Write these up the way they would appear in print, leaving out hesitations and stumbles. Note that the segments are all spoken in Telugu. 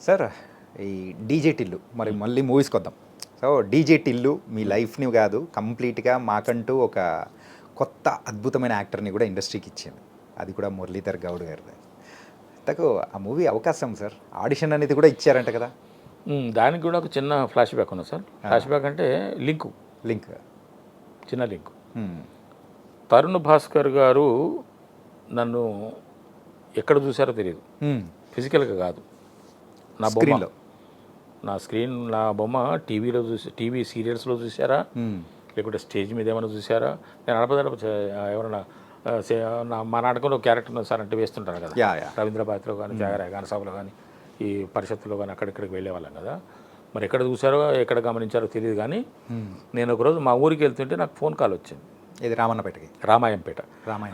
సార్ ఈ డీజే టిల్లు మరి మళ్ళీ మూవీస్కి వద్దాం. సో డీజే టిల్లు మీ లైఫ్ని కాదు కంప్లీట్గా మాకంటూ ఒక కొత్త అద్భుతమైన యాక్టర్ని కూడా ఇండస్ట్రీకి ఇచ్చింది. అది కూడా మురళీధర్ గౌడ్ గారిది. అంతకు ఆ మూవీ అవకాశం సార్ ఆడిషన్ అనేది కూడా ఇచ్చారంట కదా. దానికి కూడా ఒక చిన్న ఫ్లాష్ బ్యాక్ ఉంది సార్. ఫ్లాష్ బ్యాక్ అంటే లింక్ చిన్న లింక్. తరుణ్ భాస్కర్ గారు నన్ను ఎక్కడ చూసారో తెలియదు, ఫిజికల్గా కాదు, నా బొమ్మ, నా బొమ్మ టీవీలో చూసి, టీవీ సీరియల్స్లో చూసారా, లేకుంటే స్టేజ్ మీద ఏమైనా చూసారా. నేను అడపదడప ఎవరైనా మా నాటకంలో క్యారెక్టర్ సార్ అంటే వేస్తుంటాను కదా, రవీంద్ర భారతిలో కానీ, త్యాగరాయ గాన సభలో కానీ, ఈ పరిషత్తులో కానీ అక్కడిక్కడికి వెళ్ళేవాళ్ళం కదా. మరి ఎక్కడ చూసారో ఎక్కడ గమనించారో తెలియదు. కానీ నేను ఒకరోజు మా ఊరికి వెళ్తుంటే నాకు ఫోన్ కాల్ వచ్చింది. ఇది రామన్నపేటకి,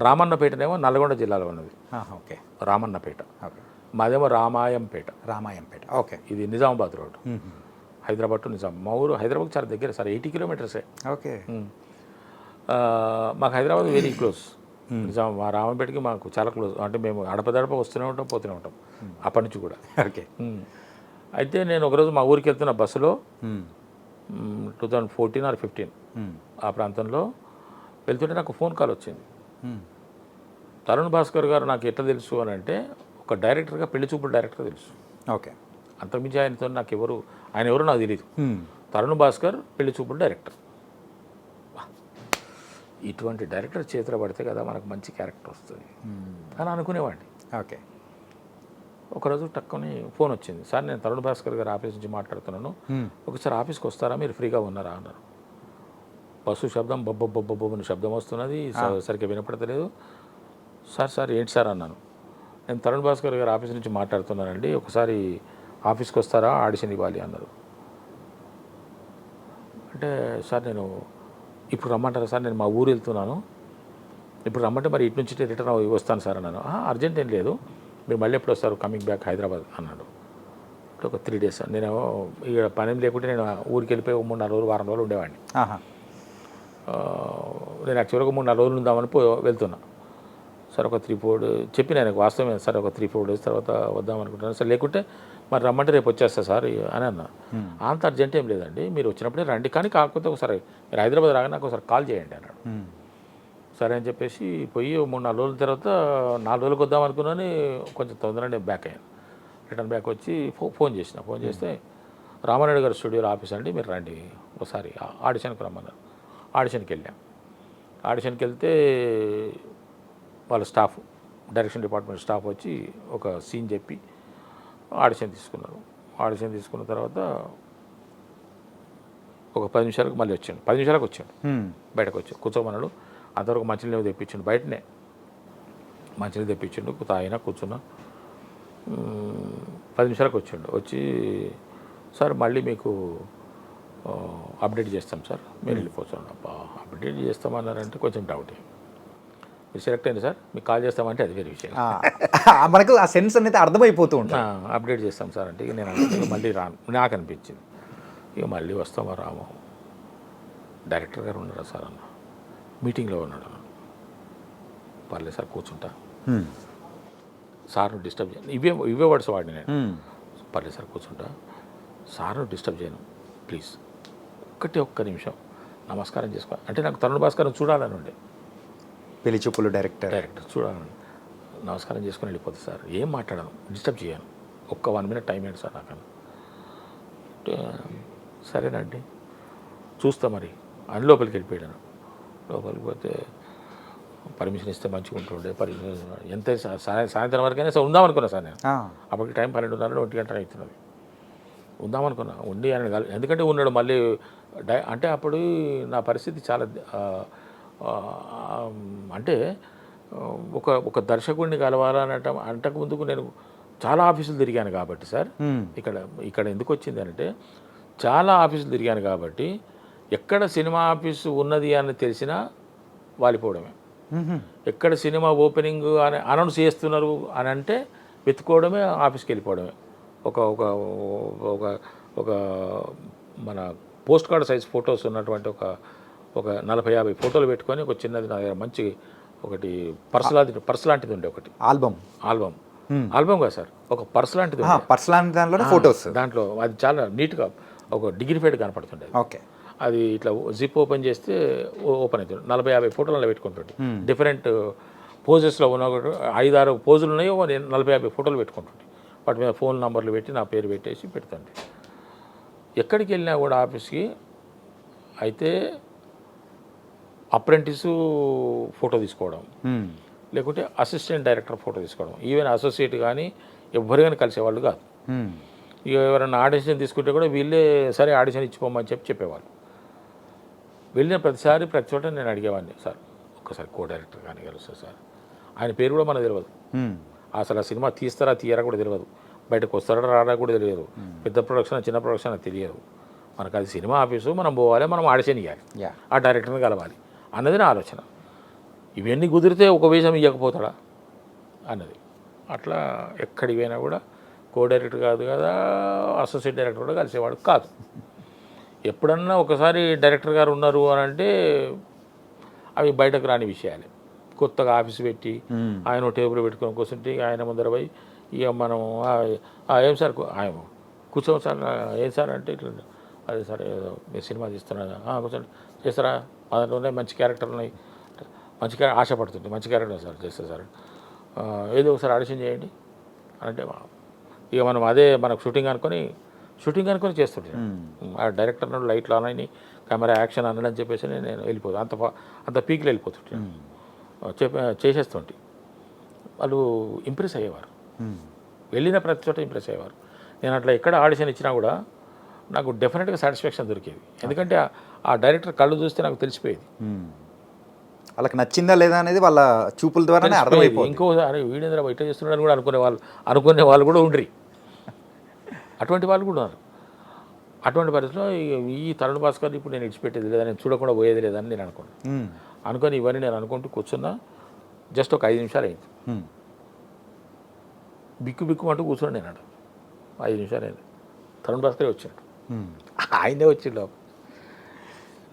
రామన్నపేటనేమో నల్గొండ జిల్లాలో ఉన్నది. ఓకే, రామన్నపేట. మాదేమో రామాయంపేట. ఓకే. ఇది నిజామాబాద్ రోడ్, హైదరాబాద్ టు నిజాం. మా ఊరు హైదరాబాద్ చాలా దగ్గర సార్, 80 కిలోమీటర్సే. ఓకే. మాకు హైదరాబాద్ వెరీ క్లోజ్. నిజాం మా రామంపేటకి మాకు చాలా క్లోజ్. అంటే మేము అడపదడప వస్తూనే ఉంటాం, పోతూనే ఉంటాం అప్పటి నుంచి కూడా. ఓకే. అయితే నేను ఒకరోజు మా ఊరికి వెళ్తున్న బస్సులో 2014 or 15 ఆ ప్రాంతంలో వెళ్తుంటే నాకు ఫోన్ కాల్ వచ్చింది. తరుణ్ భాస్కర్ గారు నాకు ఎట్లా తెలుసు అని అంటే, ఒక డైరెక్టర్గా, పెళ్లి చూపుల డైరెక్టర్ తెలుసు. ఓకే. అంతకుమించి ఆయనతో నాకు ఆయన ఎవరో నాకు తెలియదు. తరుణ్ భాస్కర్ పెళ్లి చూపుల డైరెక్టర్. ఇటువంటి డైరెక్టర్ చేతిలో పడితే కదా మనకు మంచి క్యారెక్టర్ వస్తుంది అని అనుకునేవాడిని. ఓకే. ఒకరోజు టక్కుని ఫోన్ వచ్చింది. సార్ నేను తరుణ్ భాస్కర్ గారు ఆఫీస్ నుంచి మాట్లాడుతున్నాను, ఒకసారి ఆఫీస్కి వస్తారా, మీరు ఫ్రీగా ఉన్నారా అన్నారు. బస్సు శబ్దం బొబ్బని శబ్దం వస్తున్నది, సరిగ్గా వినపడతలేదు. సార్ ఏంటి సార్ అన్నాను. నేను తరుణ్ భాస్కర్ గారు ఆఫీస్ నుంచి మాట్లాడుతున్నానండి, ఒకసారి ఆఫీస్కి వస్తారా, ఆడిషన్ ఇవ్వాలి అన్నారు. అంటే సార్ నేను ఇప్పుడు రమ్మంటారా సార్, నేను మా ఊరు వెళ్తున్నాను, ఇప్పుడు రమ్మంటే మరి ఇటు నుంచి రిటర్న్ వస్తాను సార్ అన్నాను. అర్జెంట్ ఏం లేదు, మీరు మళ్ళీ ఎప్పుడు వస్తారు, కమింగ్ బ్యాక్ హైదరాబాద్ అన్నాడు. ఇప్పుడు ఒక 3 days నేను ఇక పని లేకుంటే నేను ఊరికి వెళ్ళిపోయి 3-4 రోజులు, వారం రోజులు ఉండేవాడిని. నేను యాక్చువల్గా 3-4 రోజులు ఉందామని వెళ్తున్నా. సార్ ఒక 3-4 చెప్పి నేను వాస్తవమే సార్, ఒక 3-4 days తర్వాత వద్దామనుకుంటున్నాను సార్, లేకుంటే మరి రమ్మంటే రేపు వచ్చేస్తా సార్ అని అన్నా. అంత అర్జెంట్ ఏం లేదండి, మీరు వచ్చినప్పుడే రండి, కానీ కాకపోతే ఒకసారి మీరు హైదరాబాద్ రాగానే నాకు ఒకసారి కాల్ చేయండి అన్నాడు. సరే అని చెప్పేసి పోయి 3-4 రోజుల తర్వాత 4 రోజులకు వద్దాం అనుకున్నాను. కొంచెం తొందరగా బ్యాక్ అయ్యాను. రిటర్న్ బ్యాక్ వచ్చి ఫోన్ చేస్తే రామానాయుడు గారి స్టూడియోలో ఆఫీస్ అండి, మీరు రండి ఒకసారి ఆడిషన్కి రమ్మన్నారు. ఆడిషన్కి వెళ్ళాం. ఆడిషన్కి వెళ్తే వాళ్ళ స్టాఫ్, డైరెక్షన్ డిపార్ట్మెంట్ స్టాఫ్ వచ్చి ఒక సీన్ చెప్పి ఆడిషన్ తీసుకున్నారు. ఆడిషన్ తీసుకున్న తర్వాత ఒక 10 నిమిషాలకు మళ్ళీ వచ్చాడు. 10 నిమిషాలకు వచ్చాడు, బయటకు వచ్చాడు, కూర్చోమన్నాడు. అంతవరకు మంచినీళ్ళు తెప్పించండు, బయటనే మంచినీళ్ళు తెప్పించిండు, తాగినా కూర్చున్నా. 10 నిమిషాలకు వచ్చాడు. వచ్చి సార్ మళ్ళీ మీకు అప్డేట్ చేస్తాం సార్, మీరు వెళ్ళిపోతాను. అబ్బా అప్డేట్ చేస్తామన్నారంటే కొంచెం డౌట్. మీరు సెలెక్ట్ అయింది సార్, మీకు కాల్ చేస్తామంటే అది వేరే విషయం. మనకు ఆ సెన్స్ అనేది అర్థమైపోతూ ఉంటుంది. అప్డేట్ చేస్తాం సార్ అంటే ఇక నేను మళ్ళీ రాను నాకు అనిపించింది. ఇక మళ్ళీ వస్తామా రాము, డైరెక్టర్ గారు ఉన్నారా సార్ అన్న, మీటింగ్లో ఉన్నాడు అన్న. పర్లేదు సార్ కూర్చుంటా, సార్ను డిస్టర్బ్ చేయను, ఇవే వర్డ్స్ వాడిని నేను. పర్లేదు సార్ కూర్చుంటా, సార్ను డిస్టర్బ్ చేయను ప్లీజ్, ఒక్క నిమిషం నమస్కారం చేసుకో అంటే నాకు తరుణ్ భాస్కర్ చూడాలని ఉండే, పెళ్లి చూపులు డైరెక్టర్ చూడాలని. నమస్కారం చేసుకొని వెళ్ళిపోతుంది సార్, ఏం మాట్లాడను, డిస్టర్బ్ చేయను, ఒక్క 1 minute టైం ఏంటి సార్ నాకు. సరేనండి చూస్తా మరి అని లోపలికి వెళ్ళిపోయాను. లోపలికి పోతే పర్మిషన్ ఇస్తే మంచిగా ఉంటుండే. ఎంత సాయంత్రం వరకైనా సార్ ఉందామనుకున్నా సార్ నేను. అప్పటికి టైం 12:30 1 గంట అవుతున్నది. ఉందామనుకున్నా, ఉండి ఆయన ఎందుకంటే ఉన్నాడు మళ్ళీ అంటే అప్పుడు నా పరిస్థితి చాలా అంటే ఒక దర్శకుడిని కలవాలనటం అంతకు ముందుకు నేను చాలా ఆఫీసులు తిరిగాను కాబట్టి సార్, ఇక్కడ ఎందుకు వచ్చింది అంటే చాలా ఆఫీసులు తిరిగాను కాబట్టి ఎక్కడ సినిమా ఆఫీసు ఉన్నది అని తెలిసినా వాలిపోవడమే, ఎక్కడ సినిమా ఓపెనింగ్ అని అనౌన్స్ చేస్తున్నారు అని అంటే వెతుక్కోవడమే, ఆఫీస్కి వెళ్ళిపోవడమే. ఒక ఒక ఒక ఒక మన పోస్ట్ కార్డ్ సైజ్ ఫొటోస్ ఉన్నటువంటి ఒక 40-50 ఫోటోలు పెట్టుకొని ఒక చిన్నది నా దగ్గర మంచి ఒకటి పర్స్ లాంటిది ఉండే, ఒకటి ఆల్బమ్ ఆల్బమ్ కాదు సార్, ఒక పర్స్ లాంటిది ఉంది. పర్సనల్ దాంట్లోనే ఫొటోస్. దాంట్లో అది చాలా నీట్గా ఒక డిగ్నిఫైడ్ కనపడుతుండేది. ఓకే. అది ఇట్లా జిప్ ఓపెన్ చేస్తే ఓపెన్ అవుతుంది. 40-50 ఫోటోలు అలా పెట్టుకుంటుంది. డిఫరెంట్ పోజెస్లో ఉన్న 5-6 పోజులు ఉన్నాయో 40-50 ఫోటోలు పెట్టుకుంటుంది. వాటి మీద ఫోన్ నంబర్లు పెట్టి నా పేరు పెట్టేసి పెడుతుంది. ఎక్కడికి వెళ్ళినా కూడా ఆఫీస్కి అయితే అప్రెంటిసు ఫోటో తీసుకోవడం, లేకుంటే అసిస్టెంట్ డైరెక్టర్ ఫోటో తీసుకోవడం, ఈవెన్ అసోసియేట్ కానీ ఎవ్వరు కానీ కలిసేవాళ్ళు కాదు. ఇక ఎవరైనా ఆడిషన్ తీసుకుంటే కూడా వీళ్ళే సరే ఆడిషన్ ఇచ్చిపోమని చెప్పేవాళ్ళు. వెళ్ళిన ప్రతిసారి ప్రతి చోట నేను అడిగేవాడిని, సార్ ఒక్కసారి కో డైరెక్టర్ కానీ కలుస్తారు సార్. ఆయన పేరు కూడా మనకు తెలియదు, అసలు ఆ సినిమా తీస్తారా తీయరా కూడా తెలియదు, బయటకు వస్తారా రాడా కూడా తెలియదు, పెద్ద ప్రొడక్షన్ చిన్న ప్రొడక్షన్ తెలియదు. మనకు అది సినిమా ఆఫీసు, మనం పోవాలి, మనం ఆడిషన్ ఇవ్వాలి, ఆ డైరెక్టర్ని కలవాలి అన్నది నా ఆలోచన. ఇవన్నీ కుదిరితే ఒక వేషం ఇవ్వకపోతాడా అన్నది. అట్లా ఎక్కడికి పోయినా కూడా కో డైరెక్టర్ కాదు కదా, అసోసియేట్ డైరెక్టర్ కూడా కలిసేవాడు కాదు. ఎప్పుడన్నా ఒకసారి డైరెక్టర్ గారు ఉన్నారు అని అంటే అవి బయటకు రాని విషయాలే. కొత్తగా ఆఫీస్ పెట్టి ఆయన టేబుల్ పెట్టుకొని కూర్చుంటే ఆయన ముందర పోయి ఇక మనం ఏం సార్ ఆయన కూర్చోం సార్, ఏం సార్ అంటే ఇట్లా, అదే సార్ ఏదో మీరు సినిమా తీస్తున్నా కూర్చోండి, చేస్తారా, దాంట్లో ఉన్నాయి మంచి క్యారెక్టర్లు ఉన్నాయి, మంచి ఆశపడుతుంది, మంచి క్యారెక్టర్ సార్ చేస్తా సార్, ఏదో ఒకసారి ఆడిషన్ చేయండి అంటే ఇక మనం అదే మనకు షూటింగ్ అనుకొని చేస్తుంటే ఆ డైరెక్టర్ నుండి లైట్లు ఆనని కెమెరా యాక్షన్ అని చెప్పేసి నేను వెళ్ళిపోతాను, అంత పీక్లో వెళ్ళిపోతుంటే చేసేస్తుంటే వాళ్ళు ఇంప్రెస్ అయ్యేవారు. వెళ్ళిన ప్రతి చోట ఇంప్రెస్ అయ్యేవారు. నేను అట్లా ఎక్కడ ఆడిషన్ ఇచ్చినా కూడా నాకు డెఫినెట్గా సాటిస్ఫాక్షన్ దొరికేది. ఎందుకంటే ఆ డైరెక్టర్ కళ్ళు చూస్తే నాకు తెలిసిపోయేది, వాళ్ళకి నచ్చిందా లేదా అనేది వాళ్ళ చూపుల ద్వారానే అర్థమైపోయింది. ఇంకోసారి వీడేంద్ర బయట చేస్తున్నాడని కూడా అనుకునే వాళ్ళు కూడా ఉండ్రి, అటువంటి వాళ్ళు కూడా ఉన్నారు. అటువంటి పరిస్థితిలో ఈ తరుణ్ భాస్కర్ ఇప్పుడు నేను ఇచ్చిపెట్టేది లేదా, నేను చూడకుండా పోయేది లేదని నేను అనుకొని ఇవన్నీ నేను అనుకుంటూ కూర్చున్నా. జస్ట్ ఒక 5 నిమిషాలు అయింది, బిక్కు అంటూ కూర్చున్నాను. నేను 5 నిమిషాలు అయింది, తరుణ్ భాస్కరే వచ్చాడు. ఆయనే వచ్చిండు.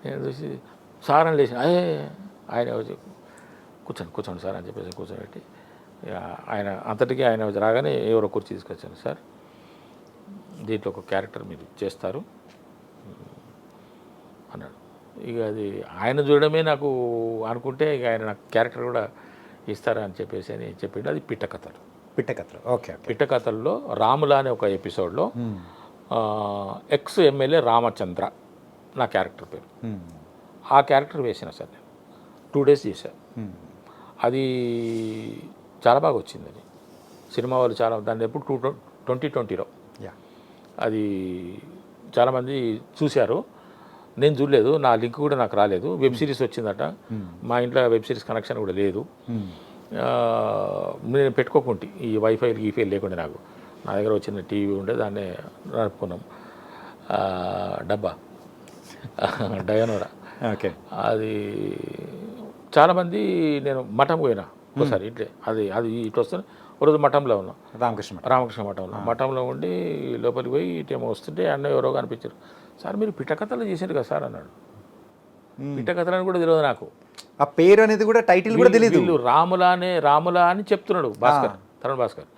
నేను చూసి సార్ అని లేచి ఆయన వచ్చి కూర్చోండి సార్ అని చెప్పేసి కూర్చోబెట్టి ఆయన అంతటికీ ఆయన రాగానే ఎవరో కుర్చీ తీసుకొచ్చాను, సార్ దీంట్లో ఒక క్యారెక్టర్ మీరు చేస్తారు అన్నాడు. ఇక అది ఆయన చూడడమే నాకు అనుకుంటే ఇక ఆయన నాకు క్యారెక్టర్ కూడా ఇస్తారా అని చెప్పేసి అని చెప్పిండు. అది పిట్టకథలు. ఓకే. పిట్టకథల్లో రాముల అనే ఒక ఎపిసోడ్లో ఎక్స్ ఎమ్మెల్యే రామచంద్ర నా క్యారెక్టర్ పేరు. ఆ క్యారెక్టర్ వేసిన సార్ నేను 2 days చేశాను. అది చాలా బాగా వచ్చింది. అది సినిమా వాళ్ళు చాలా దాన్ని ఎప్పుడు 2020లో అది చాలామంది చూశారు. నేను చూడలేదు, నా లింక్ కూడా నాకు రాలేదు. వెబ్ సిరీస్ వచ్చిందట, మా ఇంట్లో వెబ్ సిరీస్ కనెక్షన్ కూడా లేదు. నేను పెట్టుకోకుంటే ఈ వైఫై లేకుండా నాకు నా దగ్గర వచ్చిన టీవీ ఉండే దాన్నే నడుపుకున్నాం. డబ్బా డయానోరా. ఓకే. అది చాలామంది నేను మఠం పోయినా ఒకసారి ఇట్లే అది ఇటు వస్తుంది. ఒకరోజు మఠంలో ఉన్నాం, రామకృష్ణ మఠంలో ఉండి లోపలికి పోయి ఇటేమో వస్తుంటే అన్న ఎవరో కనిపించారు. సార్ మీరు పిట్టకథలు చేశారు కదా సార్ అన్నాడు. పిట్టకథలని కూడా తెలియదు నాకు, ఆ పేరు అనేది కూడా టైటిల్ కూడా తెలియదు. వీళ్ళు రాములా అని చెప్తున్నాడు తరుణ్ భాస్కర్,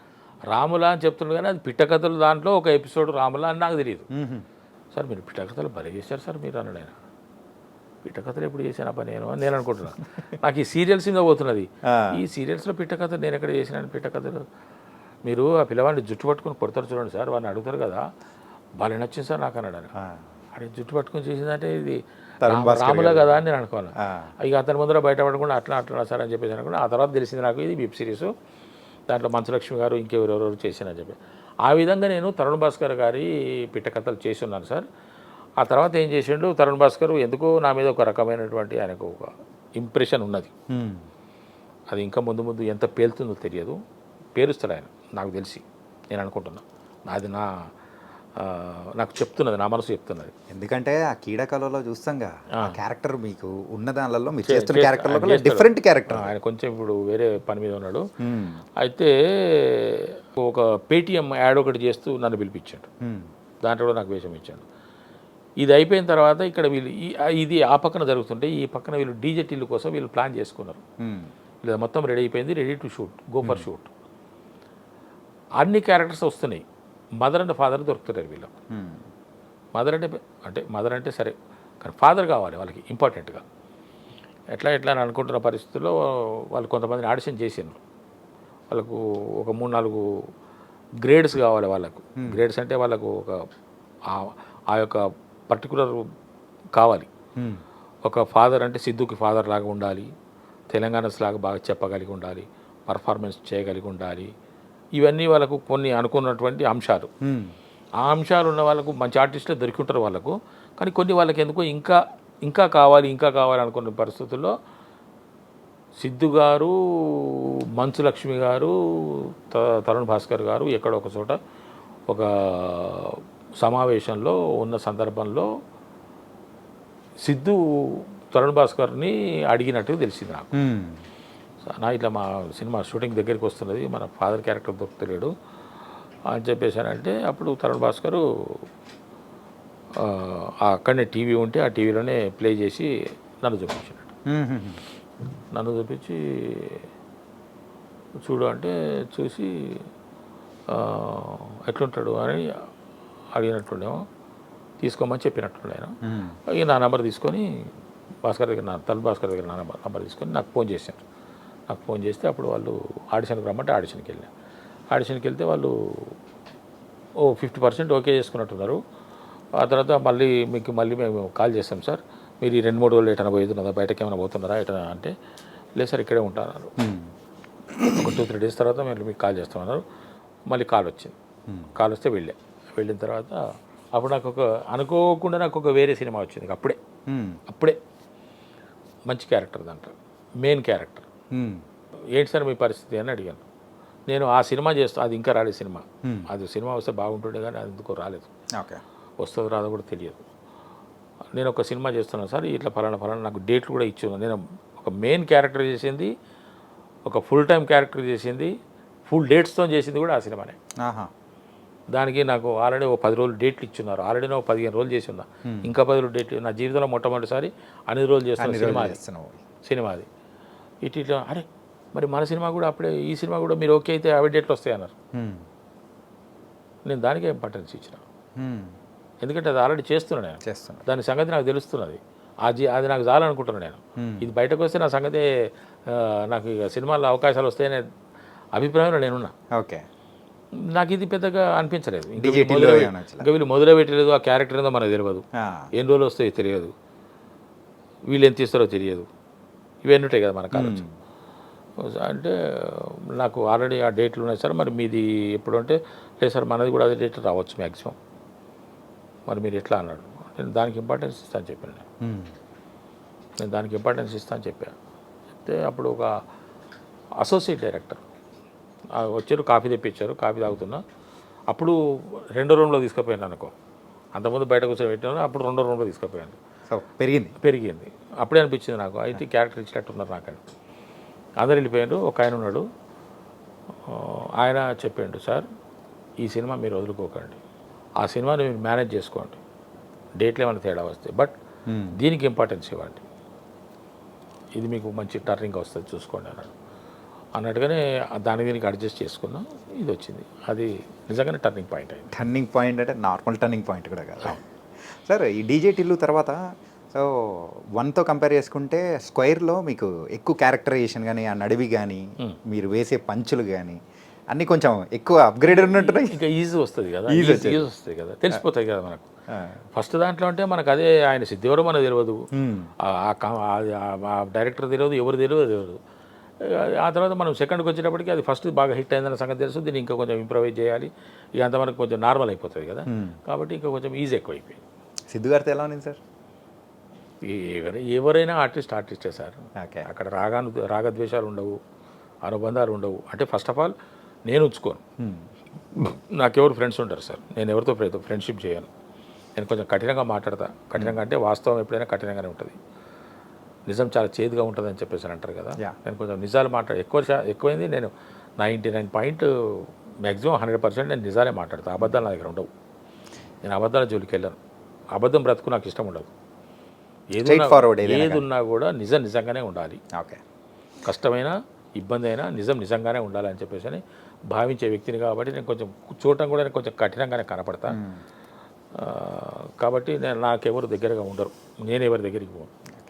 రాములా అని చెప్తున్నాడు కానీ అది పిట్టకథలు దాంట్లో ఒక ఎపిసోడ్ రాములా అని నాకు తెలియదు. సార్ మీరు పిట్టకథలు భలే చేశారు సార్ మీరు అన్నాడు ఆయన. పిట్టకథలు ఎప్పుడు చేశాను పని నేను అనుకుంటున్నాను. నాకు ఈ సీరియల్స్ ఇంకా పోతున్నది, ఈ సీరియల్స్లో పిట్టకథలు నేను ఎక్కడ చేసినాను పిట్టకథలు. మీరు ఆ పిల్లవాడిని జుట్టు పట్టుకొని కొడతారు చూడండి సార్, వాడిని అడుగుతారు కదా, భలే నచ్చింది సార్ నాకు అన్నాడు. అది జుట్టు పట్టుకొని చేసిందంటే ఇది రాములా కదా అని నేను అనుకోవాలి. ఇక అతని ముందర బయటపడకుండా అట్లా సార్ అని చెప్పేసి అనుకున్నా. ఆ తర్వాత తెలిసింది నాకు ఇది వెబ్ సిరీస్, దాంట్లో మంచులక్ష్మి గారు ఇంకెవరెవరెవరు చేశానని చెప్పి. ఆ విధంగా నేను తరుణ్ భాస్కర్ గారి పిట్టకథలు చేసి ఉన్నాను సార్. ఆ తర్వాత ఏం చేసిండు తరుణ్ భాస్కర్, ఎందుకో నా మీద ఒక రకమైనటువంటి ఆయనకు ఒక ఇంప్రెషన్ ఉన్నది. అది ఇంకా ముందు ఎంత పేలుతుందో తెలియదు, పేరుస్తాడు ఆయన నాకు తెలిసి, నేను అనుకుంటున్నా. అది నాకు చెప్తున్నది, నా మనసు చెప్తున్నది. ఎందుకంటే ఆ కీడకళలో చూస్తాంగా ఆ క్యారెక్టర్ మీకు ఉన్న దానిలో మీరు చేస్తున్న క్యారెక్టర్లో డిఫరెంట్ క్యారెక్టర్. ఆయన కొంచెం ఇప్పుడు వేరే పని మీద ఉన్నాడు. అయితే ఒక పేటీఎం యాడ్ ఒకటి చేస్తూ నన్ను పిలిపించాడు, దాంట్లో కూడా నాకు వేషం ఇచ్చాడు. ఇది అయిపోయిన తర్వాత ఇక్కడ వీళ్ళు ఇది ఆ పక్కన జరుగుతుంటే ఈ పక్కన వీళ్ళు డీజే టిల్లు కోసం వీళ్ళు ప్లాన్ చేసుకున్నారు. లేదా మొత్తం రెడీ అయిపోయింది, ready to shoot, go for shoot. అన్ని క్యారెక్టర్స్ వస్తున్నాయి. మదర్ అండ్ ఫాదర్ దొరుకుతున్నారు వీళ్ళకు. Hmm. మదర్ అంటే సరే, కానీ ఫాదర్ కావాలి వాళ్ళకి ఇంపార్టెంట్గా. ఎట్లా అని అనుకుంటున్న పరిస్థితుల్లో వాళ్ళు కొంతమందిని ఆడిషన్ చేసిండ్రు. వాళ్ళకు ఒక 3-4 గ్రేడ్స్ కావాలి వాళ్ళకు. గ్రేడ్స్ అంటే వాళ్ళకు ఒక ఆ యొక్క పర్టికులర్ కావాలి. Hmm. ఒక ఫాదర్ అంటే సిద్ధుకి ఫాదర్ లాగా ఉండాలి, తెలంగాణస్ లాగా బాగా చెప్పగలిగి ఉండాలి, పర్ఫార్మెన్స్ చేయగలిగి ఉండాలి. ఇవన్నీ వాళ్ళకు కొన్ని అనుకున్నటువంటి అంశాలు. Hmm. ఆ అంశాలు ఉన్న వాళ్ళకు మంచి ఆర్టిస్టులు దొరికి ఉంటారు వాళ్ళకు. కానీ కొన్ని వాళ్ళకి ఎందుకో ఇంకా కావాలి అనుకున్న పరిస్థితుల్లో సిద్ధు గారు, మంచు లక్ష్మి గారు, తరుణ్ భాస్కర్ గారు ఎక్కడో ఒక చోట ఒక సమావేశంలో ఉన్న సందర్భంలో సిద్ధు తరుణ్ భాస్కర్ని అడిగినట్టుగా తెలిసింది నాకు. Hmm. నా ఇట్లా మా సినిమా షూటింగ్ దగ్గరికి వస్తున్నది, మన ఫాదర్ క్యారెక్టర్ దొరుకుతలేడు అని చెప్పేశానంటే అప్పుడు తరుణ్ భాస్కర్ అక్కడనే టీవీ ఉంటే ఆ టీవీలోనే ప్లే చేసి నన్ను చూపించాడు. Hmm. నన్ను చూపించి చూడు అంటే చూసి ఎట్లుంటాడు అని అడిగినట్టుండేమో, తీసుకోమని చెప్పినట్టుండే ఆయన. Hmm. ఇక నా నెంబర్ తీసుకొని భాస్కర్ దగ్గర తరుణ్ భాస్కర్ దగ్గర నా నెంబర్ తీసుకొని నాకు ఫోన్ చేశారు. నాకు ఫోన్ చేస్తే అప్పుడు వాళ్ళు ఆడిషన్కి రమ్మంటే ఆడిషన్కి వెళ్ళాను. ఆడిషన్కి వెళ్తే వాళ్ళు 50% ఓకే చేసుకున్నట్టున్నారు. ఆ తర్వాత మళ్ళీ మేము కాల్ చేస్తాం సార్, మీరు ఈ 2-3 రోజులు ఎటైనా పోతున్నదా, బయటకి ఏమైనా పోతున్నారా ఎటైనా అంటే, లేదు సార్ ఇక్కడే ఉంటారన్నారు. Hmm. ఒక 2-3 డేస్ తర్వాత మీకు కాల్ చేస్తామన్నారు. మళ్ళీ కాల్ వచ్చింది. కాల్ వస్తే వెళ్ళిన తర్వాత అప్పుడు నాకు అనుకోకుండా నాకు ఒక వేరే సినిమా వచ్చింది. అప్పుడే మంచి క్యారెక్టర్, దాంట్లో మెయిన్ క్యారెక్టర్. Hmm. ఏంటి సార్ మీ పరిస్థితి అని అడిగాను. నేను ఆ సినిమా అది ఇంకా రాలేదు సినిమా. అది సినిమా వస్తే బాగుంటుండే కానీ అది ఎందుకో రాలేదు. Okay. వస్తుందో రాదో కూడా తెలియదు. నేను ఒక సినిమా చేస్తున్నాను సార్, ఇట్లా ఫలానా నాకు డేట్లు కూడా ఇచ్చాను. నేను ఒక మెయిన్ క్యారెక్టర్ చేసింది, ఒక ఫుల్ టైం క్యారెక్టర్ చేసింది, ఫుల్ డేట్స్తో చేసింది కూడా ఆ సినిమానే. దానికి నాకు ఆల్రెడీ ఒక 10 రోజులు డేట్లు ఇచ్చున్నారు. ఆల్రెడీ నేను 15 రోజులు చేసి ఉన్నా, ఇంకా 10 రోజులు డేట్లు. నా జీవితంలో మొట్టమొదటిసారి అన్ని రోజులు చేస్తున్న సినిమా అది. ఇట్లా అరే మరి మన సినిమా కూడా అప్పుడే, ఈ సినిమా కూడా మీరు ఓకే అయితే 50 డేట్లు వస్తాయి అన్నారు. నేను దానికే ఇంపార్టెన్స్ ఇచ్చిన. ఎందుకంటే అది ఆల్రెడీ చేస్తున్నాను నేను, దాని సంగతి నాకు తెలుస్తున్నది. అది నాకు చాలనుకుంటున్నాను నేను. ఇది బయటకు వస్తే నా సంగతి, నాకు ఇక సినిమాల్లో అవకాశాలు వస్తాయనే అభిప్రాయంలో నేనున్నా. ఓకే. నాకు ఇది పెద్దగా అనిపించలేదు. ఇంకా వీళ్ళు మొదలుపెట్టలేదు, ఆ క్యారెక్టర్ ఏదో మనకు తెలియదు, ఎన్ని రోజులు వస్తాయో తెలియదు, వీళ్ళు ఎంత ఇస్తారో తెలియదు, ఇవన్నీ ఉంటాయి కదా మన కాలేజ్. అంటే నాకు ఆల్రెడీ ఆ డేట్లు ఉన్నాయి సార్, మరి మీది ఎప్పుడు అంటే, లేదు సార్ మనది కూడా అదే డేట్లు రావచ్చు మ్యాక్సిమం, మరి మీరు ఎట్లా అన్నాడు. నేను దానికి ఇంపార్టెన్స్ ఇస్తాను చెప్పాను. చెప్తే అప్పుడు ఒక అసోసియేట్ డైరెక్టర్ వచ్చారు, కాఫీ తెప్పించారు, కాఫీ తాగుతున్నా. అప్పుడు 2వ రూమ్లో తీసుకుపోయాను అనుకో, అంతకుముందు బయట కూర్చొని పెట్టాను, అప్పుడు 2వ రూమ్లో తీసుకుపోయాను. పెరిగింది. అప్పుడే అనిపించింది నాకు, అయితే క్యారెక్టర్ ఇచ్చినట్టున్నారు నాకని. అందరు వెళ్ళిపోయారు. ఒక ఆయన ఉన్నాడు, ఆయన చెప్పాడు, సార్ ఈ సినిమా మీరు వదులుకోకండి, ఆ సినిమాని మీరు మేనేజ్ చేసుకోండి, డేట్లు ఏమైనా తేడా వస్తాయి, బట్ దీనికి ఇంపార్టెన్స్ ఇవ్వండి, ఇది మీకు మంచి టర్నింగ్ వస్తుంది చూసుకోండి అన్నట్టుగానే దాని దీనికి అడ్జస్ట్ చేసుకున్నాం. ఇది వచ్చింది, అది నిజంగానే టర్నింగ్ పాయింట్ అయింది. టర్నింగ్ పాయింట్ అంటే నార్మల్ టర్నింగ్ పాయింట్ కూడా కదా సార్. ఈ డీజే టిల్లు తర్వాత సో 1తో కంపేర్ చేసుకుంటే స్క్వేర్లో మీకు ఎక్కువ క్యారెక్టరైజేషన్ కానీ, ఆ నడివి కానీ, మీరు వేసే పంచులు కానీ అన్నీ కొంచెం ఎక్కువ అప్గ్రేడ్ ఉన్నట్టున్నాయి. ఇంకా ఈజీ వస్తుంది కదా, తెలిసిపోతాయి కదా మనకు. ఫస్ట్ దాంట్లో అంటే మనకు అదే, ఆయన సిద్ధి ఎవరో మనకు తెలియదు, ఆ డైరెక్టర్ తెలియదు, ఎవరు తెలియదు. ఆ తర్వాత మనం సెకండ్కి వచ్చేటప్పటికి అది ఫస్ట్ బాగా హిట్ అయిందన్న సంగతి తెలుసు, దీన్ని ఇంకా కొంచెం ఇంప్రూవైజ్ చేయాలి, ఇక అంతవరకు కొంచెం నార్మల్ అయిపోతుంది కదా, కాబట్టి ఇంకా కొంచెం ఈజీ ఎక్కువైపోయింది. సిద్ధు గారితో ఎలా ఉంది సార్? ఎవరైనా ఆర్టిస్టే సార్. అక్కడ రాగద్వేషాలు ఉండవు, అనుబంధాలు ఉండవు. అంటే ఫస్ట్ ఆఫ్ ఆల్ నేను ఉంచుకోను, నాకెవరు ఫ్రెండ్స్ ఉంటారు సార్, నేను ఎవరితో ఫ్రెండ్షిప్ చేయను. నేను కొంచెం కఠినంగా మాట్లాడతా. కఠినంగా అంటే వాస్తవం ఎప్పుడైనా కఠినంగానే ఉంటుంది, నిజం చాలా చేదుగా ఉంటుంది అని చెప్పేసి అంటారు కదా. నేను కొంచెం నిజాలు ఎక్కువైంది. నేను 99 మ్యాక్సిమం 100% నేను నిజాలే మాట్లాడతాను. అబద్ధాలు నా దగ్గర ఉండవు. నేను అబద్ధాల జోలికి వెళ్ళను. అబద్ధం బ్రతుకు నాకు ఇష్టం ఉండదు. ఏదున్నా కూడా నిజంగానే ఉండాలి. కష్టమైన ఇబ్బంది అయినా నిజంగానే ఉండాలని చెప్పేసి భావించే వ్యక్తిని కాబట్టి నేను కొంచెం చూడటం కూడా నేను కొంచెం కఠినంగానే కనపడతా. కాబట్టి నాకెవరు దగ్గరగా ఉండరు, నేను ఎవరి దగ్గరికి పోను.